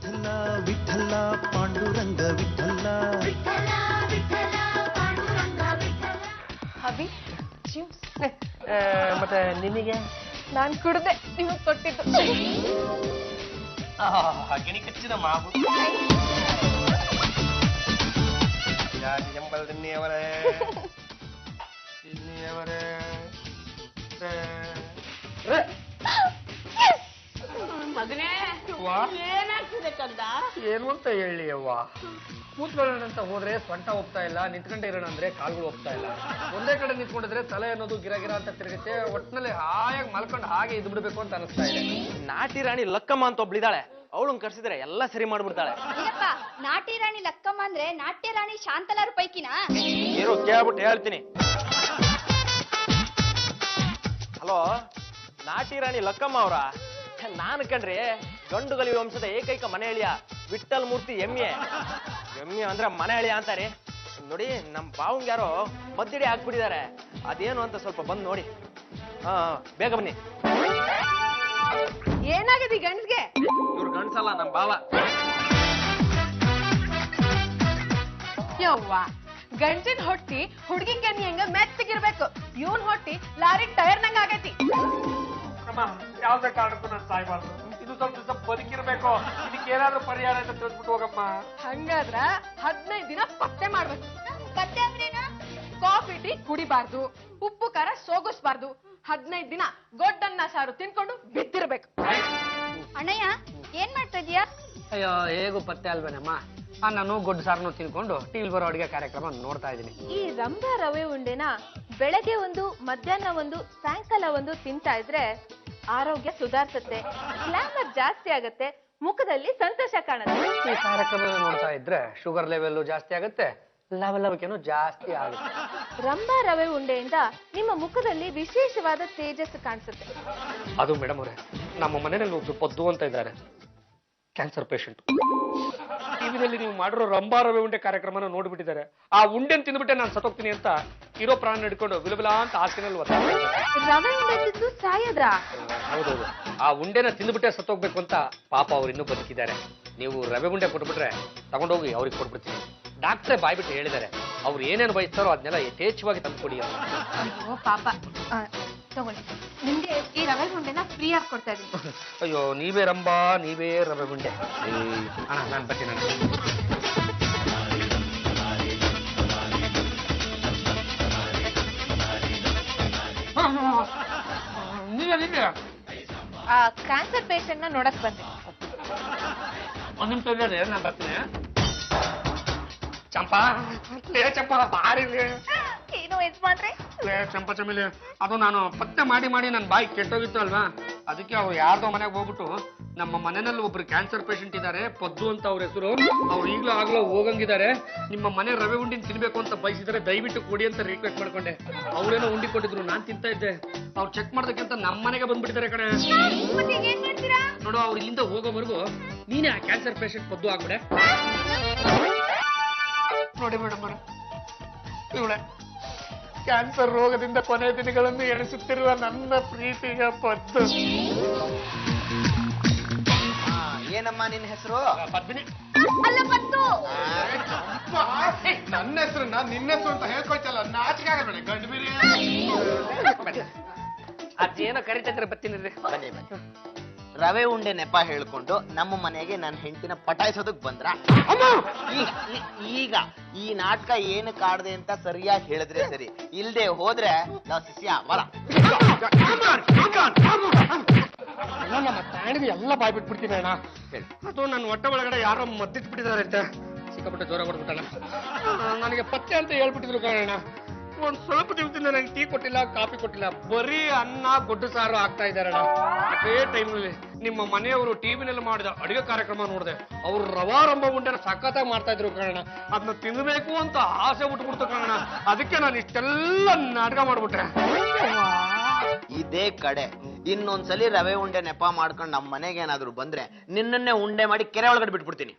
Vittala Vittala Panduranga Vittala Abhi juice ಮತ್ತೆ ನಿಮಗೆ ನಾನ್ ಕುಡ್ದೆ ನಿಮಗ್ ಕೊಟ್ಟಿದ್ದು ಗಿಣಿ ಕಚ್ಚಿದ ಮಾವು ಎಂಬಲ್ ದಿನ್ನಿಯವರೇ ಮಗನೇ ಏನಾಗ್ತಿದೆ ಕಂದ ಏನು ಅಂತ ಹೇಳಿ ಅವ್ವ ಕೂತ್ಕೊಳ್ಳೋಣ ಅಂತ ಹೋದ್ರೆ ಸೊಂಟ ಹೋಗ್ತಾ ಇಲ್ಲ, ನಿಂತ್ಕೊಂಡೆ ಇರೋಣ ಅಂದ್ರೆ ಕಾಲ್ಗಳು ಹೋಗ್ತಾ ಇಲ್ಲ. ಒಂದೇ ಕಡೆ ನಿಂತ್ಕೊಂಡಿದ್ರೆ ತಲೆ ಅನ್ನೋದು ಗಿರ ಗಿರ ಅಂತ ತಿರುಗುತ್ತೆ. ಒಟ್ಟಿನಲ್ಲಿ ಹಾಯಾಗಿ ಮಲ್ಕೊಂಡು ಹಾಗೆ ಇದ್ ಬಿಡ್ಬೇಕು ಅಂತ ಅನಿಸ್ತಾ ಇದೆ. ನಾಟಿ ರಾಣಿ ಲಕ್ಕಮ್ಮ ಅಂತ ಒಬ್ಳಿದಾಳೆ, ಅವಳನ್ನ ಕರ್ಸಿದ್ರೆ ಎಲ್ಲ ಸರಿ ಮಾಡ್ಬಿಡ್ತಾಳೆ. ನಾಟಿ ರಾಣಿ ಲಕ್ಕಮ್ಮ ಅಂದ್ರೆ ನಾಟ್ಯ ರಾಣಿ ಶಾಂತಲಾರ ಪೈಕಿನಾ? ಇರು ಕೇಳ್ಬಿಟ್ಟು ಹೇಳ್ತೀನಿ. ಹಲೋ, ನಾಟಿ ರಾಣಿ ಲಕ್ಕಮ್ಮ ಅವ್ರ? ನಾನು ಕಣ್ರಿ ಗಂಡುಗಲಿ ವಂಶದ ಏಕೈಕ ಮನೆ ಎಳಿಯ ವಿಠಲ್ ಮೂರ್ತಿ ಎಮ್ಮೆ ಅಂದ್ರೆ ಮನೆ ಎಳಿಯ ಅಂತಾರೆ ನೋಡಿ. ನಮ್ ಬಾವಂಗ್ ಯಾರೋ ಮದ್ದಿಡಿ ಹಾಕ್ಬಿಟ್ಟಿದ್ದಾರೆ, ಅದೇನು ಅಂತ ಸ್ವಲ್ಪ ಬಂದ್ ನೋಡಿ. ಬೇಗ ಬನ್ನಿ. ಏನಾಗಿದೆ ಗಂಡ್ಸ್ಗೆ? ಇವ್ರು ಗಂಡ್ಸಲ್ಲ, ನಮ್ ಬಾವ. ಯವ್ವ, ಗಂಜಿನ ಹೊಟ್ಟಿ ಹುಡುಗಿ ಕೆನ್ನಿ ಹಂಗ ಮೆತ್ತಗಿರ್ಬೇಕು. ಇವನ್ ಹೊಟ್ಟಿ ಲಾರಿ ಟೈರ್ ನಂಗ ಆಗೈತಿ. ಯಾವ್ದೇ ಕಾರಣಕ್ಕೂ ನಾನು ಸಾಯ್ಬಾರ್ದು. ಇದು ಸ್ವಲ್ಪ ದಿವಸ ಬದುಕಿರ್ಬೇಕು. ಇದಕ್ಕೆ ಏನಾದ್ರೂ ಪರಿಹಾರ ಅಂತ ತಿಳಿಸ್ಬಿಟ್ಟು ಹೋಗಮ್ಮ. ಹಂಗಾದ್ರ 15 ದಿನ ಪತ್ತೆ ಮಾಡ್ಬೇಕು. ಪತ್ತೆ ಅಂದ್ರೇನು? ಕಾಫಿ ಟೀ ಕುಡಿಬಾರ್ದು, ಉಪ್ಪು ಖಾರ ಸೋಗಿಸ್ಬಾರ್ದು. 15 ದಿನ ಗೊಡ್ಡನ್ನ ಸಾರು ತಿನ್ಕೊಂಡು ಬಿದ್ದಿರ್ಬೇಕು. ಅಣ್ಣಯ್ಯ ಏನ್ ಮಾಡ್ತಾ ಇದೀಯಾ? ಅಯ್ಯೋ, ಹೇಗೂ ಪತ್ತೆ ಅಲ್ವೇನಮ್ಮ. ನಾನು ಗೊಡ್ಡು ಸಾರನ್ನು ತಿನ್ಕೊಂಡು ಟಿವಿಲ್ ಬರೋ ಅಡುಗೆ ಕಾರ್ಯಕ್ರಮ ನೋಡ್ತಾ ಇದ್ದೀನಿ. ಈ ರಂಭಾ ರವೆ ಉಂಡೆನ ಬೆಳಗ್ಗೆ ಒಂದು, ಮಧ್ಯಾಹ್ನ ಒಂದು, ಸಾಯಂಕಾಲ ಒಂದು ತಿಂತಾ ಇದ್ರೆ ಆರೋಗ್ಯ ಸುಧಾರಿಸುತ್ತೆ, ಗ್ಲಾಮರ್ ಜಾಸ್ತಿ ಆಗತ್ತೆ, ಮುಖದಲ್ಲಿ ಸಂತೋಷ ಕಾಣುತ್ತೆ. ಈ ಕಾರ್ಯಕ್ರಮ ನೋಡ್ತಾ ಇದ್ರೆ ಶುಗರ್ ಲೆವೆಲ್ ಜಾಸ್ತಿ ಆಗುತ್ತೆ, ಲವಲವಿಕೆನೂ ಜಾಸ್ತಿ ಆಗುತ್ತೆ. ರಂಭಾ ರವೆ ಉಂಡೆಯಿಂದ ನಿಮ್ಮ ಮುಖದಲ್ಲಿ ವಿಶೇಷವಾದ ತೇಜಸ್ಸು ಕಾಣಿಸುತ್ತೆ. ಅದು ಮೇಡಮ್ ಅವರೇ, ನಮ್ಮ ಮನೆಯಲ್ಲಿ ಒಬ್ರು ಪದ್ದು ಅಂತ ಇದ್ದಾರೆ, ಕ್ಯಾನ್ಸರ್ ಪೇಷಂಟ್. ಟಿವಿನಲ್ಲಿ ನೀವು ಮಾಡಿರೋ ರಂಭಾ ರವೆ ಉಂಡೆ ಕಾರ್ಯಕ್ರಮನ ನೋಡ್ಬಿಟ್ಟಿದ್ದಾರೆ. ಆ ಉಂಡೆನ್ ತಿಂದ್ಬಿಟ್ಟೆ ನಾನು ಸತ್ತೋಗ್ತೀನಿ ಅಂತ ಇರೋ ಪ್ರಾಣ ಹಿಡ್ಕೊಂಡು ವಿಲವಿಲ ಅಂತ ಹಾಸಿಗೆನಲ್ಲಿ ರವೆ ಉಂಡೆ ತಿಂದು ಸಾಯದ್ರ? ಹೌದೌದು, ಆ ಉಂಡೆನ ತಿಂದ್ಬಿಟ್ಟೆ ಸತ್ತೋಗ್ಬೇಕು ಅಂತ ಪಾಪ ಅವ್ರು ಇನ್ನೂ ಬದುಕಿದ್ದಾರೆ. ನೀವು ರವೆ ಉಂಡೆ ಕೊಟ್ಬಿಟ್ರೆ ತಗೊಂಡೋಗಿ ಅವ್ರಿಗೆ ಕೊಟ್ಬಿಡ್ತೀನಿ. ಡಾಕ್ಟ್ರೇ ಬಾಯ್ಬಿಟ್ಟು ಹೇಳಿದ್ದಾರೆ, ಅವ್ರು ಏನೇನು ಬಯಸ್ತಾರೋ ಅದನ್ನೆಲ್ಲ ಯಥೇಚ್ಛವಾಗಿ ತಂದ್ಕೊಡಿ ಅಂತ. ಅಯ್ಯೋ ಪಾಪ, ತಗೊಳ್ಳಿ, ನಿಮ್ಗೆ ಈ ರವೆ ಉಂಡೆನ ಫ್ರೀ ಆಗಿ ಕೊಡ್ತಾ ಇದ್ದೀನಿ. ಅಯ್ಯೋ, ನೀವೇ ರಂಭಾ, ನೀವೇ ರವೆ ಉಂಡೆ. ಅಣ್ಣ ನಾನು ಬರ್ತೀನಿ. ನೀವೇ ಕ್ಯಾನ್ಸರ್ ಪೇಷಂಟ್ ನ ನೋಡಕ್ ಬಂದೆ. ಒಂದ್ ನಿಮಿಷ ನಾನು ಬರ್ತೀನಿ. ಚಂಪಾ, ಚಂಪಾ ಬಾರಿ. ಏನು ಯಜಮಾನ್ರೆ? ಚಂಪಾ ಚಮೇಲಿ, ಅದು ನಾನು ಪತ್ತೆ ಮಾಡಿ ನನ್ನ ಬಾಯಿ ಕೆಟ್ಟೋಗಿತ್ತು ಅಲ್ವಾ, ಅದಕ್ಕೆ ಅವ್ರು ಯಾರ್ದೋ ಮನೆಗೆ ಹೋಗ್ಬಿಟ್ಟು ನಮ್ಮ ಮನೆಯಲ್ಲಿ ಒಬ್ರು ಕ್ಯಾನ್ಸರ್ ಪೇಷಂಟ್ ಇದ್ದಾರೆ, ಪದ್ದು ಅಂತ ಅವ್ರ ಹೆಸರು. ಅವ್ರು ಈಗ್ಲೂ ಆಗ್ಲೋ ಹೋಗಂಗಿದ್ದಾರೆ. ನಿಮ್ಮ ಮನೆ ರವೆ ಉಂಡಿನ ತಿನ್ಬೇಕು ಅಂತ ಬಯಸಿದ್ರೆ ದಯವಿಟ್ಟು ಕೊಡಿ ಅಂತ ರಿಕ್ವೆಸ್ಟ್ ಮಾಡ್ಕೊಂಡೆ. ಅವ್ರೇನೋ ಉಂಡಿ ಕೊಟ್ಟಿದ್ರು, ನಾನ್ ತಿಂತಾ ಇದ್ದೆ. ಅವ್ರು ಚೆಕ್ ಮಾಡೋದಕ್ಕಿಂತ ನಮ್ಮ ಮನೆಗೆ ಬಂದ್ಬಿಟ್ಟಿದ್ದಾರೆ ಕಣೆ. ನೋಡು, ಅವ್ರು ಇಲ್ಲಿಂದ ಹೋಗೋವರೆಗೂ ನೀನೇ ಆ ಕ್ಯಾನ್ಸರ್ ಪೇಷಂಟ್ ಪದ್ದು ಆಗ್ಬಿಡೆ. ನೋಡಿ ಮೇಡಮ್ ಇವಳೆ ಕ್ಯಾನ್ಸರ್ ರೋಗದಿಂದ ಕೊನೆ ದಿನಗಳನ್ನು ಎಣಿಸುತ್ತಿರುವ ನನ್ನ ಪ್ರೀತಿಯ ಪದ್ದು. ಏನಮ್ಮ ನಿನ್ನ ಹೆಸರು? ಪದ್ಮಿನಿ. ನನ್ನ ಹೆಸರು ನಿನ್ನ ಹೆಸರು ಅಂತ ಹೇಳ್ಕೊಳ್ತಲ್ಲ, ನಾಚಿಕೆ ಆಗಬೇಡಿ. ಗಂಡು ಬಿರಿಯಾನಿ ಅದೇನೋ ಕರಿತಿದ್ರೆ ಬರ್ತೀನಿ. ಬನ್ನಿ ಬನ್ನಿ. ರವೆ ಉಂಡೆ ನೆಪ ಹೇಳ್ಕೊಂಡು ನಮ್ಮ ಮನೆಗೆ ನನ್ನ ಹೆಂಡತಿನ ಪಟಾಯಿಸೋದಕ್ ಬಂದ್ರ? ಈಗ ಈ ನಾಟಕ ಏನು ಕಾಡ್ದೆ ಅಂತ ಸರಿಯಾಗಿ ಹೇಳಿದ್ರೆ ಸರಿ, ಇಲ್ದೆ ಹೋದ್ರೆ ನಾವು ಶಿಷ್ಯ ಬಲ. ನಮ್ಮ ತಾಣಿಗೆ ಎಲ್ಲ ಬಾಯ್ ಬಿಟ್ಬಿಡ್ತೀನಿ ಅಣ್ಣ. ಅದು ನನ್ನ ಹೊಟ್ಟೆ ಒಳಗಡೆ ಯಾರೋ ಮದ್ದಿಟ್ಬಿಟ್ಟಿದ್ದಾರೆ ಅಂತ ಸಿಕ್ಕಾಪಟ್ಟೆ ಜೋರ ಕೊಡ್ಬಿಟ್ಟಣ. ನನಗೆ ಪತ್ತೆ ಅಂತ ಹೇಳ್ಬಿಟ್ಟಿದ್ರು ಕಾರಣ. ಒಂದ್ ಸ್ವಲ್ಪ ದಿವಸದಿಂದ ನನಗೆ ಟೀ ಕೊಟ್ಟಿಲ್ಲ, ಕಾಫಿ ಕೊಟ್ಟಿಲ್ಲ, ಬರೀ ಅನ್ನ ಗೊಡ್ಡು ಸಾರು ಆಗ್ತಾ ಇದ್ದಾರಣ್ಣ. ಅದೇ ಟೈಮ್ನಲ್ಲಿ ನಿಮ್ಮ ಮನೆಯವರು ಟಿವಿನಲ್ಲಿ ಮಾಡಿದ ಅಡುಗೆ ಕಾರ್ಯಕ್ರಮ ನೋಡಿದೆ. ಅವ್ರು ರವಾ ರಂಭಾ ಉಂಡೆನ ಸಖತ್ತಾಗಿ ಮಾಡ್ತಾ ಇದ್ರು ಕಾರಣ. ಅದನ್ನ ತಿನ್ಬೇಕು ಅಂತ ಆಸೆ ಬಿಟ್ಬಿಡ್ತು ಕಾರಣ. ಅದಕ್ಕೆ ನಾನು ಇಷ್ಟೆಲ್ಲ ನಾಟಕ ಮಾಡ್ಬಿಟ್ರೆ. ಇದೇ ಕಡೆ ಇನ್ನೊಂದ್ಸಲಿ ರವೆ ಉಂಡೆ ನೆಪ ಮಾಡ್ಕೊಂಡು ನಮ್ಮ ಮನೆಗೆ ಏನಾದ್ರು ಬಂದ್ರೆ ನಿನ್ನನ್ನೇ ಉಂಡೆ ಮಾಡಿ ಕೆರೆ ಒಳಗಡೆ ಬಿಟ್ಬಿಡ್ತೀನಿ.